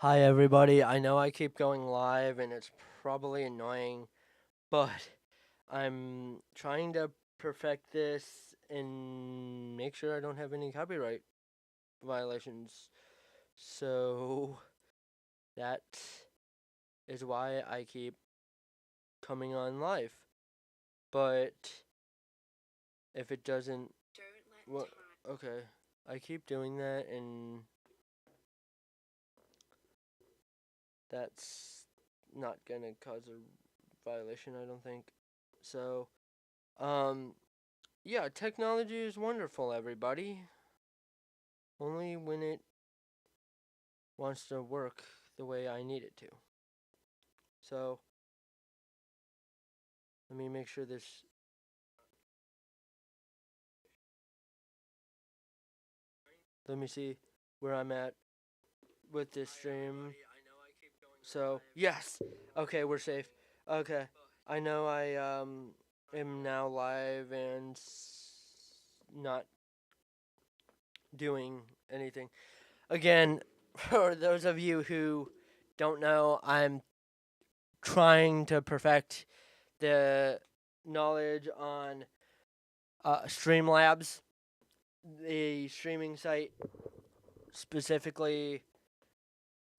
Hi, everybody. I know I keep going live and it's probably annoying, but I'm trying to perfect this and make sure I don't have any copyright violations. So that is why I keep coming on live. But if it doesn't. Well, okay. I keep doing that and that's not gonna cause a violation, I don't think. So, um, yeah, technology is wonderful, everybody. Only when it wants to work the way I need it to. So, let me make sure this. Let me see where I'm at with this stream. So, yes. Okay, we're safe. Okay. I know I am now live and not doing anything. Again, for those of you who don't know, I'm trying to perfect the knowledge on Streamlabs, the streaming site specifically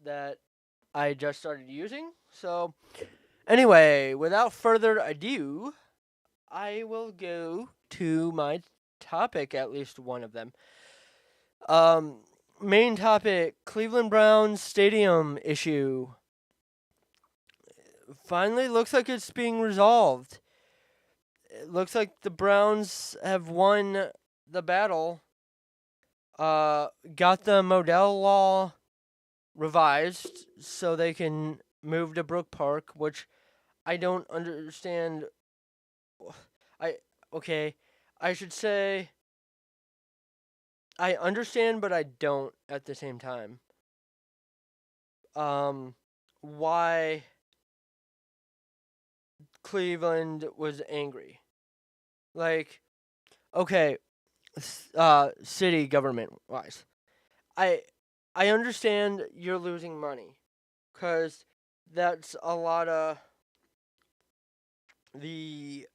that I just started using. So, anyway, without further ado, I will go to my topic, at least one of them. Um, Main topic: Cleveland Browns stadium issue. Finally, looks like it's being resolved. It looks like the Browns have won the battle. Got the Modell law revised so they can move to Brook Park, which I don't understand. I okay, I should say I understand, but I don't at the same time. Um, why Cleveland was angry? Like, okay, city government wise, I I understand you're losing money, cause that's a lot of the.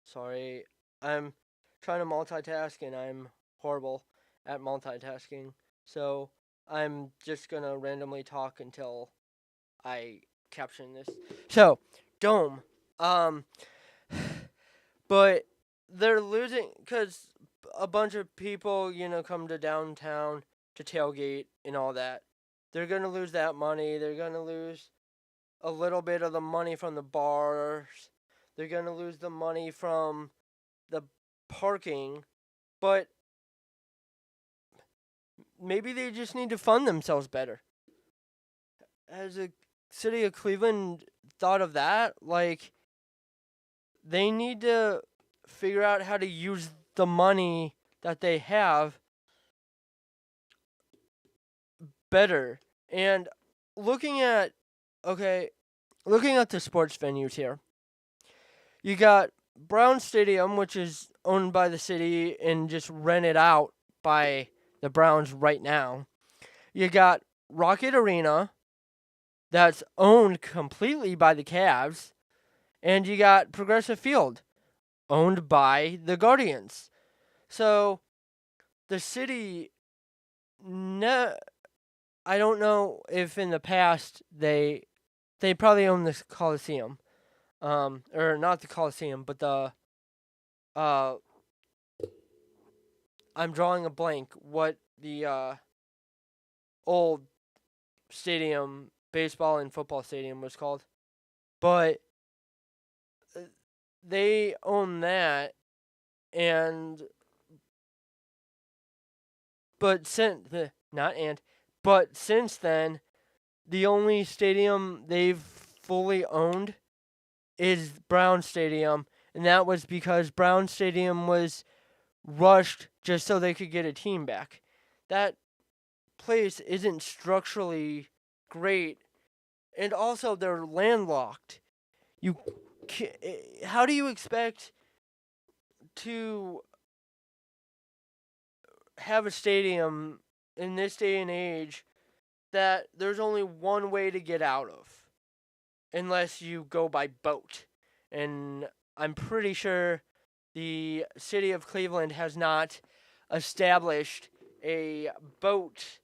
Sorry, I'm trying to multitask and I'm horrible at multitasking. So I'm just gonna randomly talk until I caption this. So Dome, um, but they're losing because a bunch of people, come to downtown to tailgate and all that. They're gonna lose that money. They're gonna lose a little bit of the money from the bars. They're gonna lose the money from the parking, but maybe they just need to fund themselves better. Has the city of Cleveland thought of that? Like, they need to figure out how to use the money that they have better. And looking at, okay, looking at the sports venues here, you got Brown Stadium, which is owned by the city and just rented out by the Browns right now. You got Rocket Arena, that's owned completely by the Cavs, and you got Progressive Field, owned by the Guardians. So the city, I don't know if in the past they probably owned the Coliseum, or not the Coliseum, but the uh, I'm drawing a blank. What the old stadium, baseball and football stadium was called, but uh, they own that, and but since not and but since then, the only stadium they've fully owned is Brown Stadium, and that was because Brown Stadium was rushed just so they could get a team back. That place isn't structurally great, and also they're landlocked. You, how do you expect to have a stadium in this day and age that there's only one way to get out of, unless you go by boat. And I'm pretty sure the city of Cleveland has not established a boat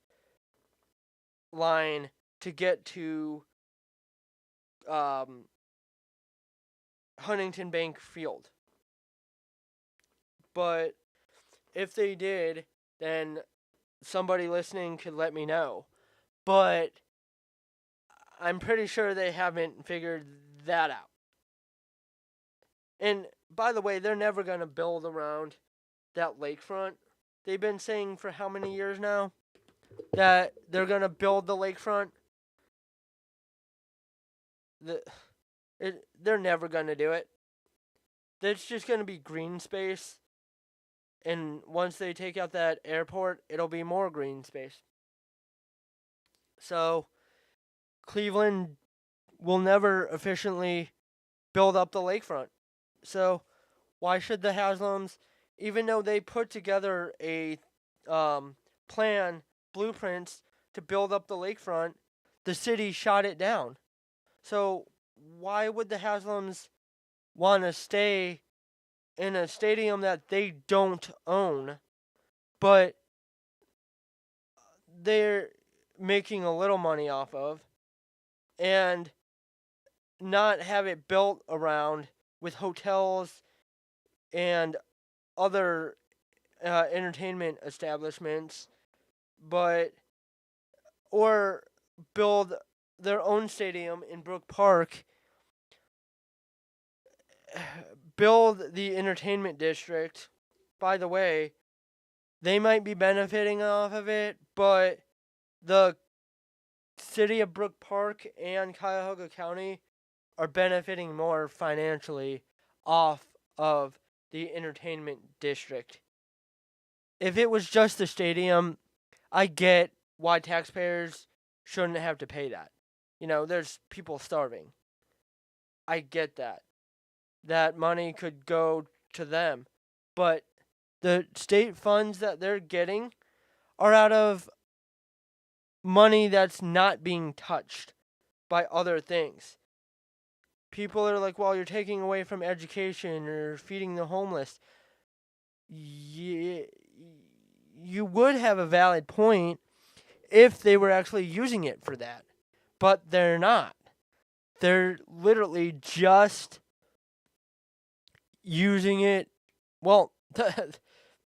line to get to um, Huntington Bank Field. But if they did, then somebody listening could let me know. But I'm pretty sure they haven't figured that out. And by the way, they're never going to build around that lakefront. They've been saying for how many years now that they're going to build the lakefront? They're never going to do it. It's just going to be green space. And once they take out that airport, it'll be more green space. So Cleveland will never efficiently build up the lakefront. So why should the Haslams, even though they put together a plan, blueprints to build up the lakefront, the city shot it down. So why would the Haslams want to stay in a stadium that they don't own, but they're making a little money off of, and not have it built around with hotels and other entertainment establishments, but or build their own stadium in Brook Park, build the entertainment district. By the way, they might be benefiting off of it, but the city of Brook Park and Cuyahoga County are benefiting more financially off of the entertainment district. If it was just the stadium, I get why taxpayers shouldn't have to pay that. There's people starving. I get that. That money could go to them. But the state funds that they're getting are out of money that's not being touched by other things. People are like, well, you're taking away from education or feeding the homeless. You would have a valid point if they were actually using it for that. But they're not. They're literally just using it. Well,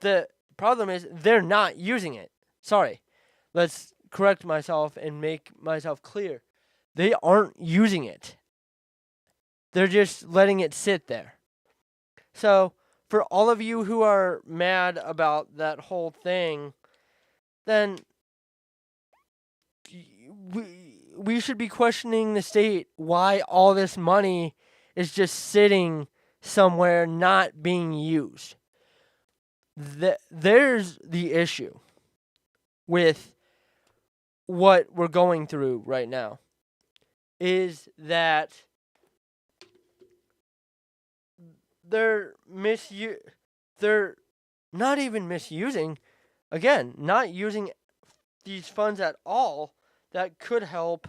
the problem is they're not using it. Sorry. Let's correct myself and make myself clear. They aren't using it. They're just letting it sit there. So, for all of you who are mad about that whole thing, then we should be questioning the state why all this money is just sitting somewhere not being used. There's the issue with what we're going through right now, is that they're not even misusing, again, not using these funds at all that could help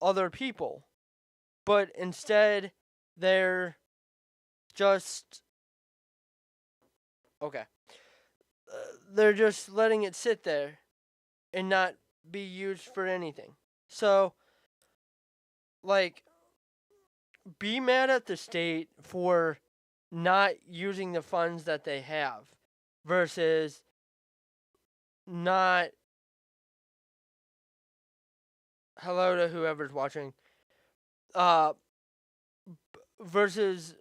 other people. But instead, they're just they're just letting it sit there and not be used for anything. So, be mad at the state for not using the funds that they have versus not. Hello to whoever's watching. Versus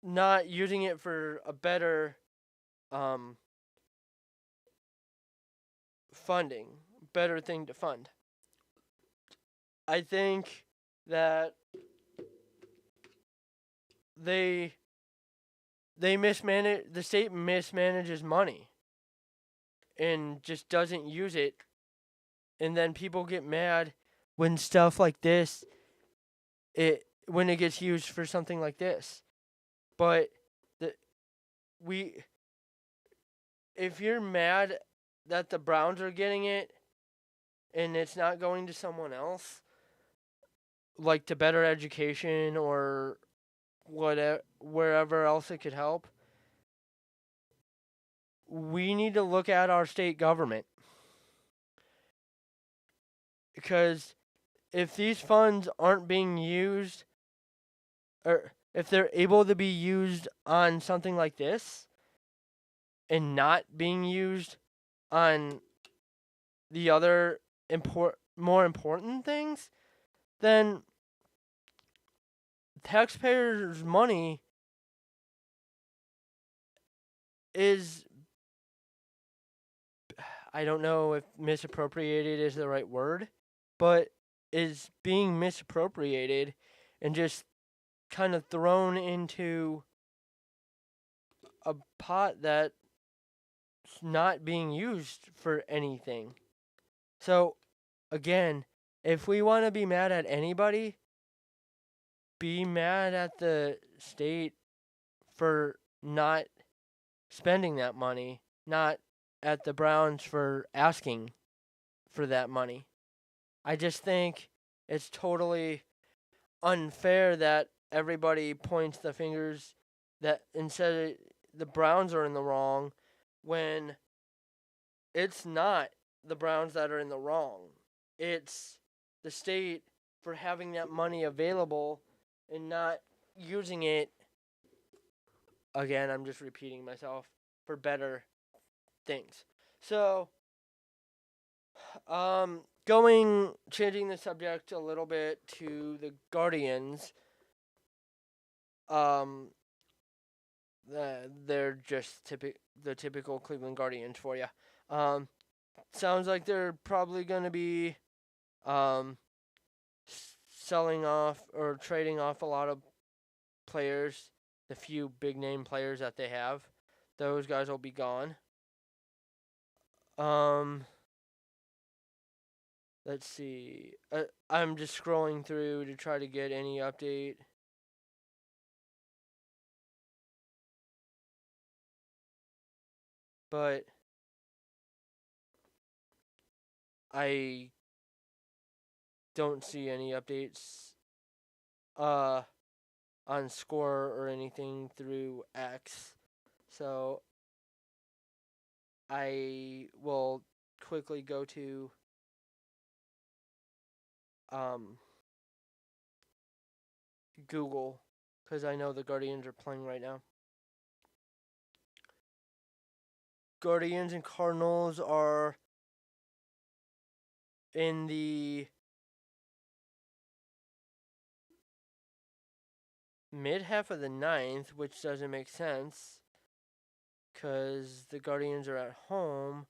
not using it for a better funding, better thing to fund. I think that the state mismanages money and just doesn't use it, and then people get mad when stuff like this, when it gets used for something like this. But if you're mad that the Browns are getting it and it's not going to someone else, like to better education or whatever, wherever else it could help, we need to look at our state government. Because if these funds aren't being used, or if they're able to be used on something like this and not being used on the other more important things, then taxpayers' money is, I don't know if misappropriated is the right word, but is being misappropriated and just kind of thrown into a pot that's not being used for anything. So, again, if we want to be mad at anybody, be mad at the state for not spending that money, not at the Browns for asking for that money. I just think it's totally unfair that everybody points the fingers that instead the Browns are in the wrong when it's not the Browns that are in the wrong. It's the state for having that money available and not using it. Again, I'm just repeating myself, for better things. So, changing the subject a little bit to the Guardians. Um, they're just the typical Cleveland Guardians for you. Um, sounds like they're probably going to be um, selling off or trading off a lot of players, the few big name players that they have. Those guys will be gone. Um, let's see. I'm just scrolling through to try to get any update. But I don't see any updates on score or anything through X. So I will quickly go to um, Google because I know the Guardians are playing right now. Guardians and Cardinals are in the mid half of the ninth, which doesn't make sense because the Guardians are at home.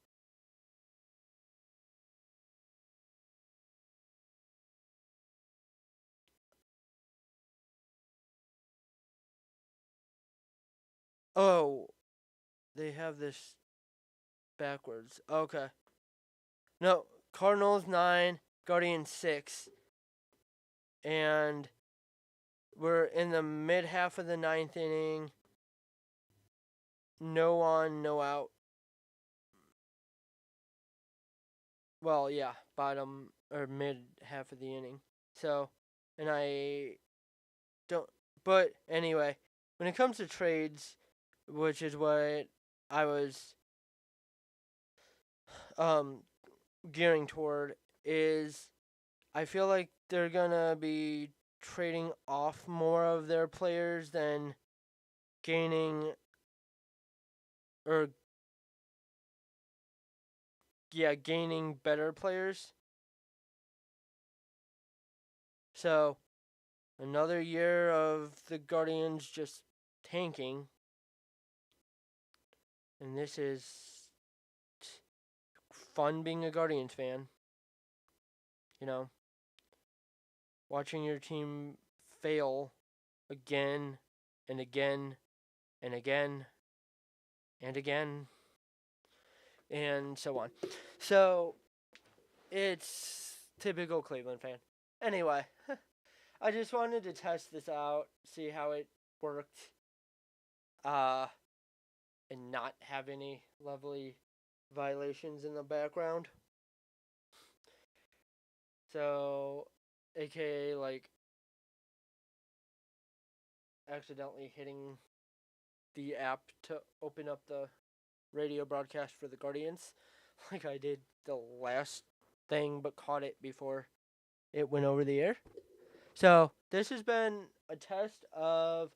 Oh, they have this backwards. Okay. No, Cardinals 9, Guardians 6. And we're in the mid half of the ninth inning. No on, no out. Well, yeah, bottom or mid half of the inning. So, and I don't. But anyway, when it comes to trades, which is what I was um gearing toward, is I feel like they're gonna be trading off more of their players than gaining or gaining better players. So another year of the Guardians just tanking. And this is fun being a Guardians fan. You know, watching your team fail again and again and again and again and so on. So it's typical Cleveland fan. Anyway, I just wanted to test this out, see how it worked, and not have any lovely violations in the background. So, aka like accidentally hitting the app to open up the radio broadcast for the Guardians, like I did the last thing, but caught it before it went over the air. So, this has been a test of